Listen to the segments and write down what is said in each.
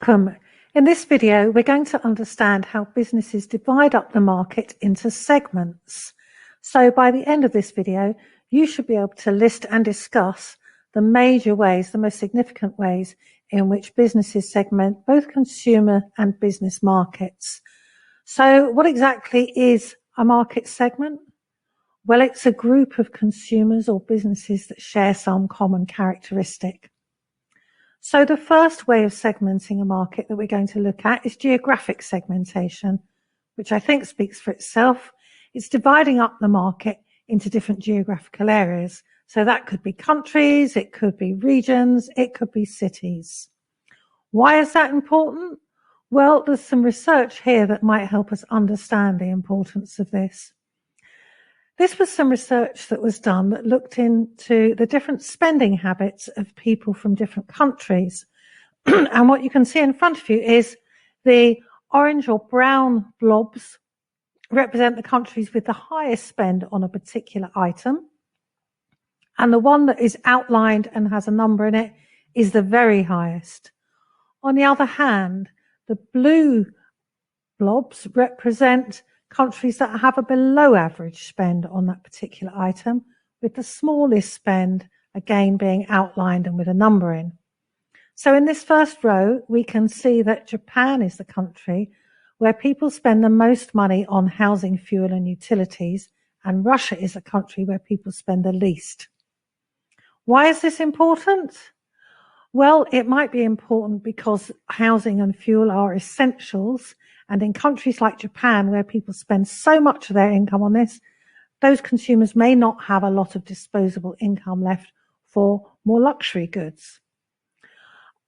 Welcome. In this video, we're going to understand how businesses divide up the market into segments. So by the end of this video, you should be able to list and discuss the major ways, the most significant ways in which businesses segment both consumer and business markets. So what exactly is a market segment? Well, it's a group of consumers or businesses that share some common characteristic. So the first way of segmenting a market that we're going to look at is geographic segmentation, which I think speaks for itself. It's dividing up the market into different geographical areas. So that could be countries, it could be regions, it could be cities. Why is that important? Well, there's some research here that might help us understand the importance of this. This was some research that was done that looked into the different spending habits of people from different countries. And what you can see in front of you is the orange or brown blobs represent the countries with the highest spend on a particular item. And the one that is outlined and has a number in it is the very highest. On the other hand, the blue blobs represent countries that have a below average spend on that particular item, with the smallest spend again being outlined and with a number in. So in this first row, we can see that Japan is the country where people spend the most money on housing, fuel and utilities, and Russia is a country where people spend the least. Why is this important? Well, it might be important because housing and fuel are essentials. And in countries like Japan, where people spend so much of their income on this, those consumers may not have a lot of disposable income left for more luxury goods.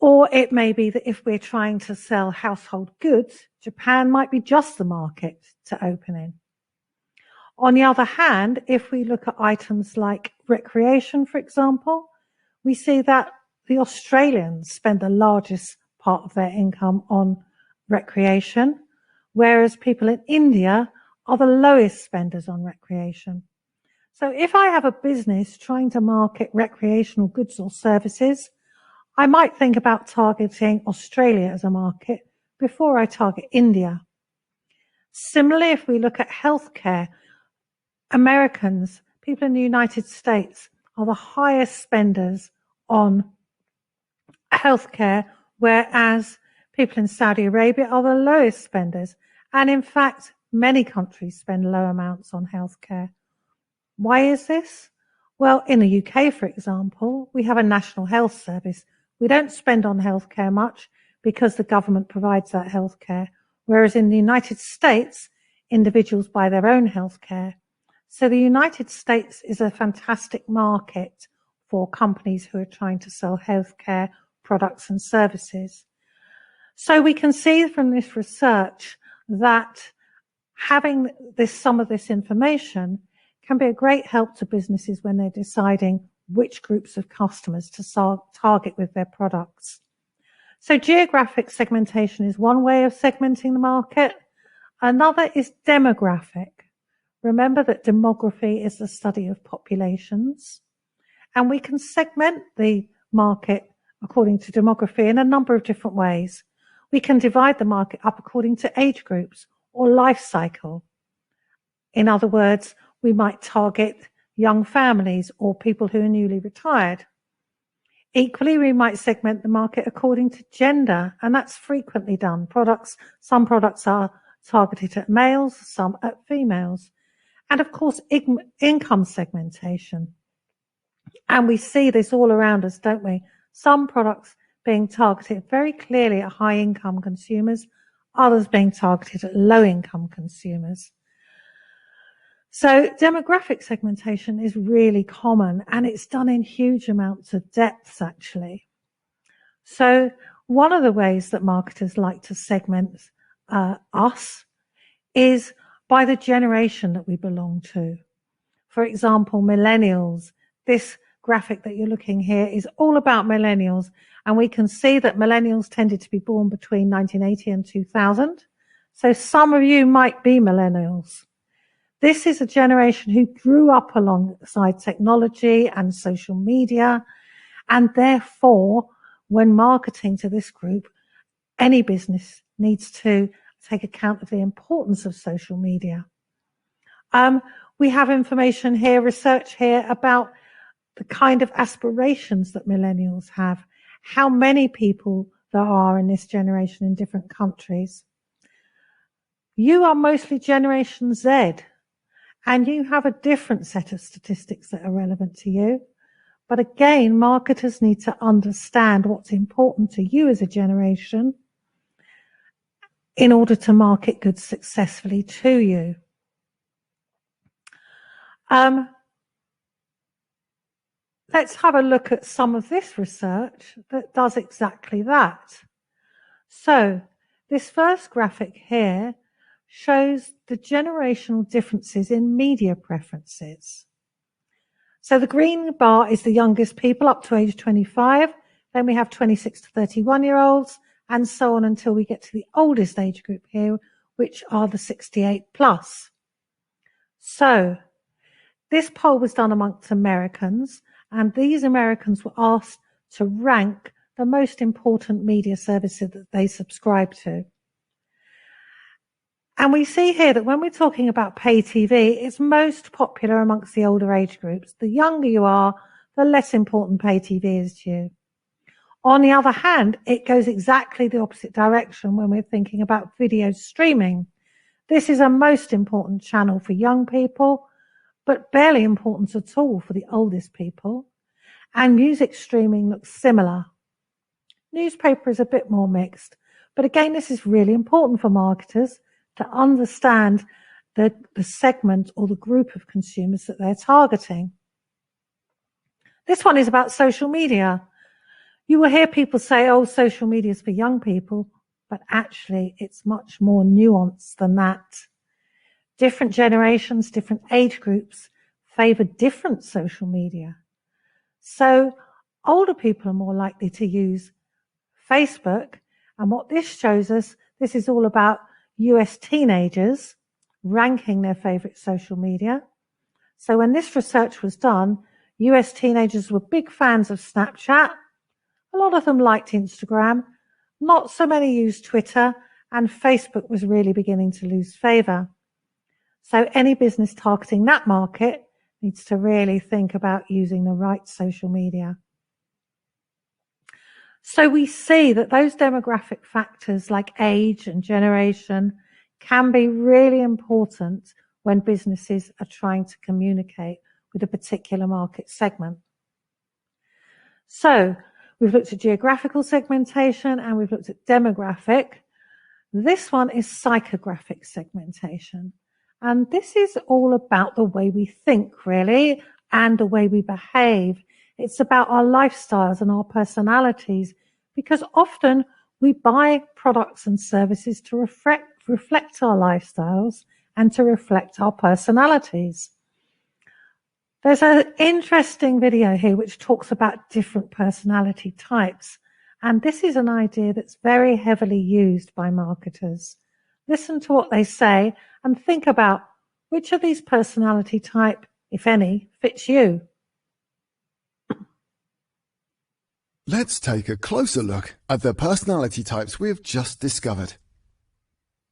Or it may be that if we're trying to sell household goods, Japan might be just the market to open in. On the other hand, if we look at items like recreation, for example, we see that the Australians spend the largest part of their income on recreation, whereas people in India are the lowest spenders on recreation. So if I have a business trying to market recreational goods or services, I might think about targeting Australia as a market before I target India. Similarly, if we look at healthcare, Americans, people in the United States, are the highest spenders on healthcare, whereas people in Saudi Arabia are the lowest spenders. And in fact, many countries spend low amounts on healthcare. Why is this? Well, in the UK, for example, we have a national health service. We don't spend on healthcare much because the government provides that healthcare, whereas in the United States, individuals buy their own healthcare. So the United States is a fantastic market for companies who are trying to sell healthcare products and services. So we can see from this research that having some of this information can be a great help to businesses when they're deciding which groups of customers to target with their products. So geographic segmentation is one way of segmenting the market. Another is demographic. Remember that demography is the study of populations, and we can segment the market according to demography in a number of different ways. We can divide the market up according to age groups or life cycle. In other words, we might target young families or people who are newly retired. Equally, we might segment the market according to gender, and that's frequently done. Some products are targeted at males, some at females. And of course, income segmentation. And we see this all around us, don't we? Some products being targeted very clearly at high-income consumers, others being targeted at low-income consumers. So demographic segmentation is really common, and it's done in huge amounts of depth, actually. So one of the ways that marketers like to segment us is by the generation that we belong to. For example, millennials. This graphic that you're looking here is all about millennials, and we can see that millennials tended to be born between 1980 and 2000. So some of you might be millennials. This is a generation who grew up alongside technology and social media, and therefore, when marketing to this group, any business needs to take account of the importance of social media. We have information here, research here about the kind of aspirations that millennials have, how many people there are in this generation in different countries. You are mostly Generation Z, and you have a different set of statistics that are relevant to you. But again, marketers need to understand what's important to you as a generation in order to market goods successfully to you. Let's have a look at some of this research that does exactly that. So this first graphic here shows the generational differences in media preferences. So the green bar is the youngest people up to age 25. Then we have 26 to 31-year-olds, and so on until we get to the oldest age group here, which are the 68 plus. So this poll was done amongst Americans, and these Americans were asked to rank the most important media services that they subscribe to. And we see here that when we're talking about pay TV, it's most popular amongst the older age groups. The younger you are, the less important pay TV is to you. On the other hand, it goes exactly the opposite direction when we're thinking about video streaming. This is a most important channel for young people, but barely important at all for the oldest people. And music streaming looks similar. Newspaper is a bit more mixed. But again, this is really important for marketers to understand the segment or the group of consumers that they're targeting. This one is about social media. You will hear people say, oh, social media is for young people, but actually it's much more nuanced than that. Different generations, different age groups favor different social media. So older people are more likely to use Facebook. And what this shows us, this is all about US teenagers ranking their favorite social media. So when this research was done, US teenagers were big fans of Snapchat. A lot of them liked Instagram. Not so many used Twitter, and Facebook was really beginning to lose favor. So any business targeting that market needs to really think about using the right social media. So we see that those demographic factors like age and generation can be really important when businesses are trying to communicate with a particular market segment. So we've looked at geographical segmentation and we've looked at demographic. This one is psychographic segmentation. And this is all about the way we think, really, and the way we behave. It's about our lifestyles and our personalities, because often we buy products and services to reflect our lifestyles and to reflect our personalities. There's an interesting video here which talks about different personality types. And this is an idea that's very heavily used by marketers. Listen to what they say and think about which of these personality type, if any, fits you. Let's take a closer look at the personality types we have just discovered.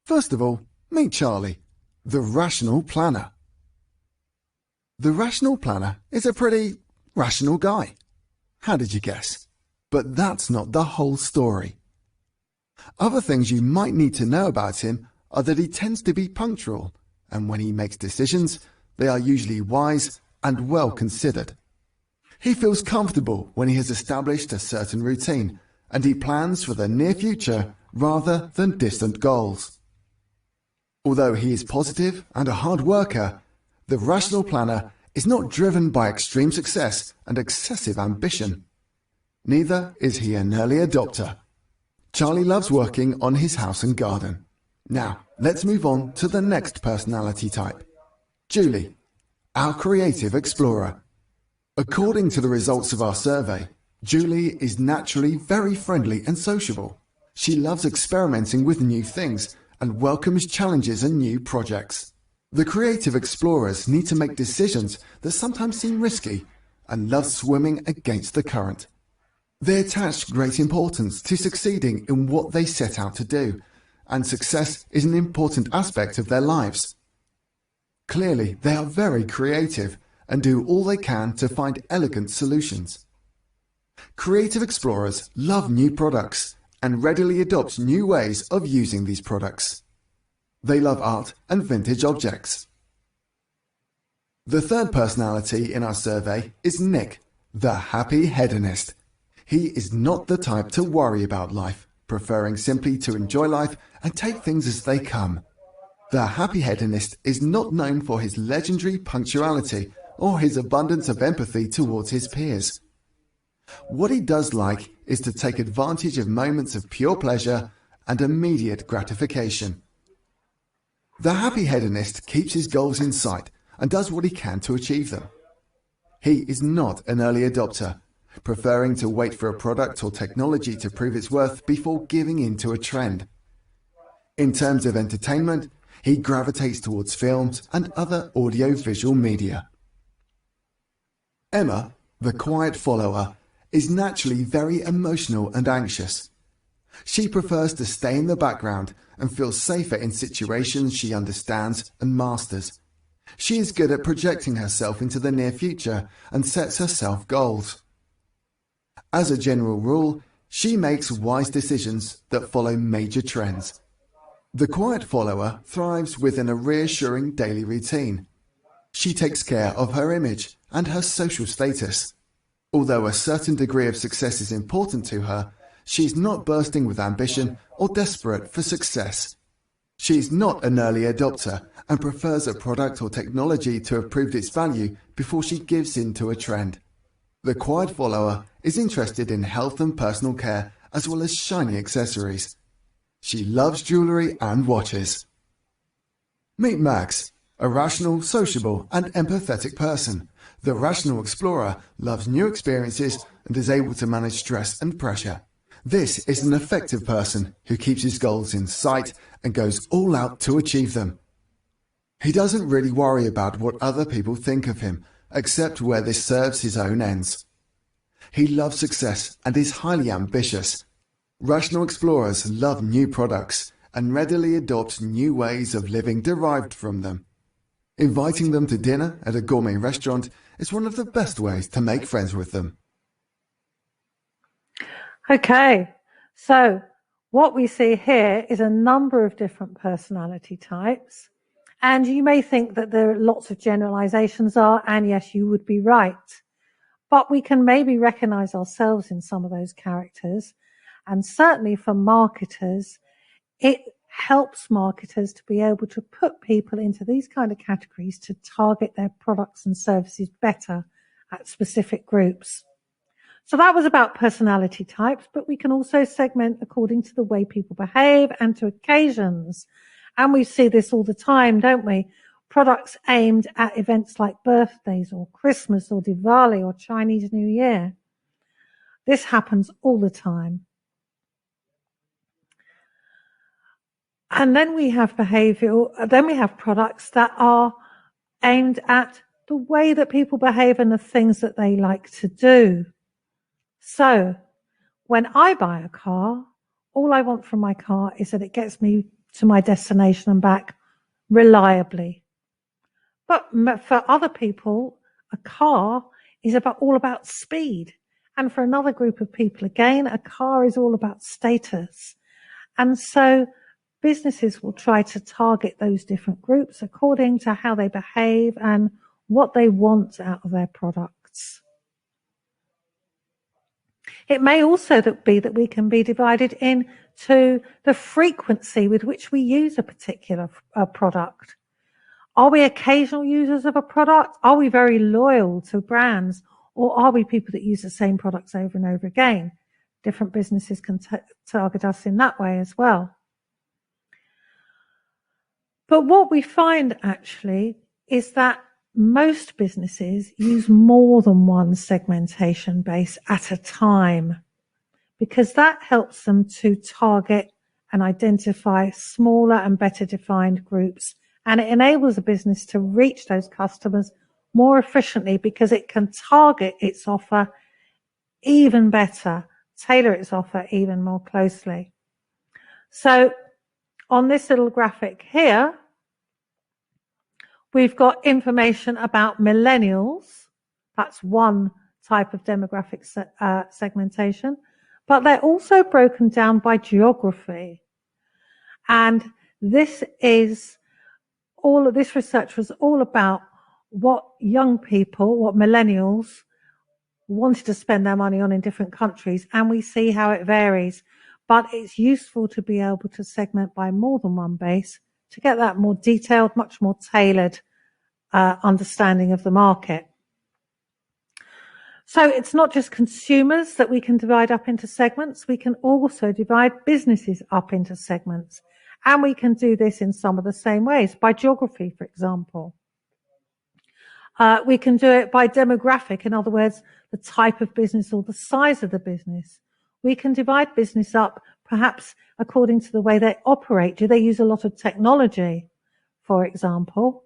First of all, meet Charlie, the rational planner. The rational planner is a pretty rational guy. How did you guess? But that's not the whole story. Other things you might need to know about him are that he tends to be punctual, and when he makes decisions, they are usually wise and well considered. He feels comfortable when he has established a certain routine, and he plans for the near future rather than distant goals. Although he is positive and a hard worker, the rational planner is not driven by extreme success and excessive ambition. Neither is he an early adopter. Charlie loves working on his house and garden. Now, let's move on to the next personality type. Julie, our creative explorer. According to the results of our survey, Julie is naturally very friendly and sociable. She loves experimenting with new things and welcomes challenges and new projects. The creative explorers need to make decisions that sometimes seem risky and love swimming against the current. They attach great importance to succeeding in what they set out to do, and success is an important aspect of their lives. Clearly, they are very creative and do all they can to find elegant solutions. Creative explorers love new products and readily adopt new ways of using these products. They love art and vintage objects. The third personality in our survey is Nick, the happy hedonist. He is not the type to worry about life, preferring simply to enjoy life and take things as they come. The happy hedonist is not known for his legendary punctuality or his abundance of empathy towards his peers. What he does like is to take advantage of moments of pure pleasure and immediate gratification. The happy hedonist keeps his goals in sight and does what he can to achieve them. He is not an early adopter, preferring to wait for a product or technology to prove its worth before giving in to a trend. In terms of entertainment, he gravitates towards films and other audio-visual media. Emma, the quiet follower, is naturally very emotional and anxious. She prefers to stay in the background and feels safer in situations she understands and masters. She is good at projecting herself into the near future and sets herself goals. As a general rule, she makes wise decisions that follow major trends. The quiet follower thrives within a reassuring daily routine. She takes care of her image and her social status. Although a certain degree of success is important to her, she is not bursting with ambition or desperate for success. She is not an early adopter and prefers a product or technology to have proved its value before she gives in to a trend. The quiet follower is interested in health and personal care as well as shiny accessories. She loves jewellery and watches. Meet Max, a rational, sociable and empathetic person. The rational explorer loves new experiences and is able to manage stress and pressure. This is an effective person who keeps his goals in sight and goes all out to achieve them. He doesn't really worry about what other people think of him, except where this serves his own ends. He loves success and is highly ambitious. Rational explorers love new products and readily adopt new ways of living derived from them. Inviting them to dinner at a gourmet restaurant is one of the best ways to make friends with them. Okay, so what we see here is a number of different personality types. And you may think that there are lots of generalizations and yes, you would be right. But we can maybe recognize ourselves in some of those characters. And certainly for marketers, it helps marketers to be able to put people into these kind of categories to target their products and services better at specific groups. So that was about personality types, but we can also segment according to the way people behave and to occasions. And we see this all the time, don't we? Products aimed at events like birthdays or Christmas or Diwali or Chinese New Year. This happens all the time. And then we have products that are aimed at the way that people behave and the things that they like to do. So when I buy a car, all I want from my car is that it gets me to my destination and back reliably. But for other people, a car is all about speed. And for another group of people, again, a car is all about status. And so businesses will try to target those different groups according to how they behave and what they want out of their products. It may also be that we can be divided into the frequency with which we use a particular product. Are we occasional users of a product? Are we very loyal to brands? Or are we people that use the same products over and over again? Different businesses can target us in that way as well. But what we find actually is that most businesses use more than one segmentation base at a time, because that helps them to target and identify smaller and better defined groups. And it enables a business to reach those customers more efficiently because it can target its offer even better tailor its offer even more closely. So on this little graphic here, we've got information about millennials. That's one type of demographic segmentation, but they're also broken down by geography. And this research was all about what young people, what millennials wanted to spend their money on in different countries, and we see how it varies. But it's useful to be able to segment by more than one base to get that more detailed, much more tailored understanding of the market. So it's not just consumers that we can divide up into segments. We can also divide businesses up into segments. And we can do this in some of the same ways, by geography, for example. We can do it by demographic, in other words, the type of business or the size of the business. We can divide business up perhaps according to the way they operate. Do they use a lot of technology, for example?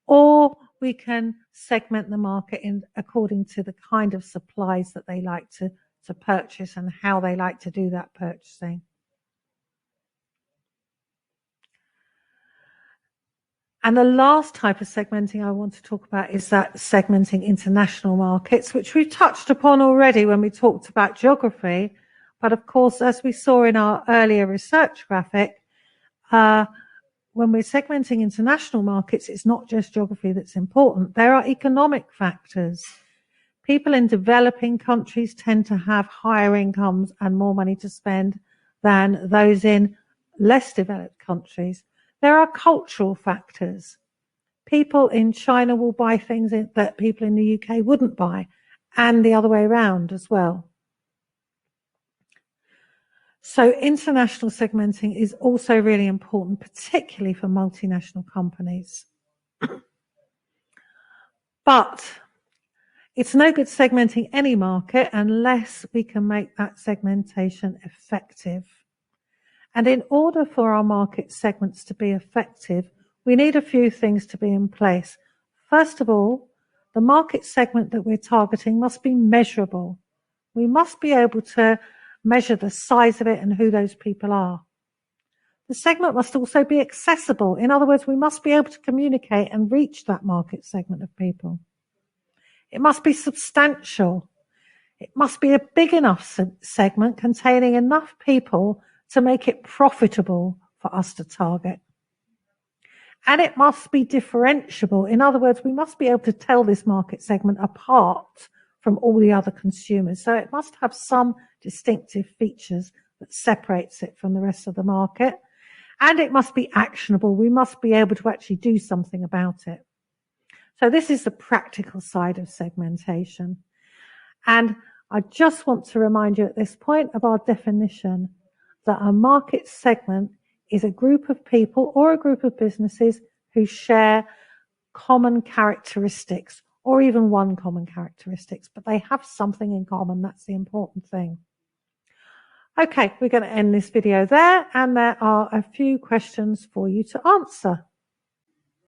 Or we can segment the market according to the kind of supplies that they like to purchase and how they like to do that purchasing. And the last type of segmenting I want to talk about is that segmenting international markets, which we touched upon already when we talked about geography. But of course, as we saw in our earlier research graphic, when we're segmenting international markets, it's not just geography that's important. There are economic factors. People in developing countries tend to have higher incomes and more money to spend than those in less developed countries. There are cultural factors. People in China will buy things that people in the UK wouldn't buy, and the other way around as well. So international segmenting is also really important, particularly for multinational companies. But it's no good segmenting any market unless we can make that segmentation effective. And in order for our market segments to be effective, we need a few things to be in place. First of all, the market segment that we're targeting must be measurable. We must be able to measure the size of it and who those people are. The segment must also be accessible. In other words, we must be able to communicate and reach that market segment of people. It must be substantial. It must be a big enough segment containing enough people to make it profitable for us to target. And it must be differentiable. In other words, we must be able to tell this market segment apart from all the other consumers. So it must have some distinctive features that separates it from the rest of the market. And it must be actionable. We must be able to actually do something about it. So this is the practical side of segmentation. And I just want to remind you at this point of our definition that a market segment is a group of people or a group of businesses who share common characteristics or even one common characteristics, but they have something in common. That's the important thing. Okay, we're going to end this video there, and there are a few questions for you to answer.